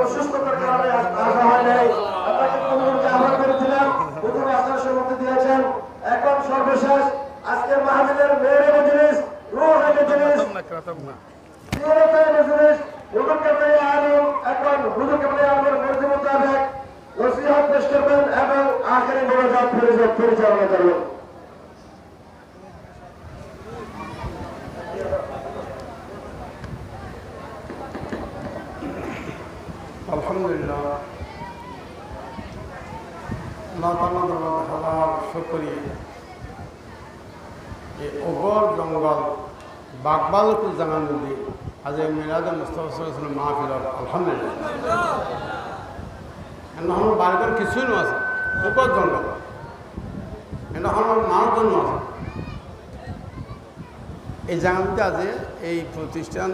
অসুস্থতার কারণে আসা হয় নাই। আপনাকে অনুরোধ আহ্বান করেছিলাম, প্রথমে আসার সম্মতি দিয়েছেন। এখন সর্বশেষ আজকের মাহফিলের মেয়ের মজলিস, রুহের মজলিস, জিয়ারতের মজলিস, হুজুর কেবলাই আলম এখন হুজুর কেবলাই আলমের মর্জি মোতাবেক নসিহত পেশ করবেন এবং আখেরি মোনাজাত পরিচালনা করবেন। আলহামদুলিল্লাহ, আল্লাহ তাআলার শুকরিয়া এই ওগর জঙ্গল বাগবালকু জানান নদী আজ মিলাদুল মুস্তাফা সাল্লাল্লাহু আলাইহি মাহফিল আলহামদুলিল্লাহ আমার বাড়িঘর কিছুই না আছে ওগর জঙ্গল এটা আমার মার জন্য আছে এই জায়গাতে আজ এই প্রতিষ্ঠান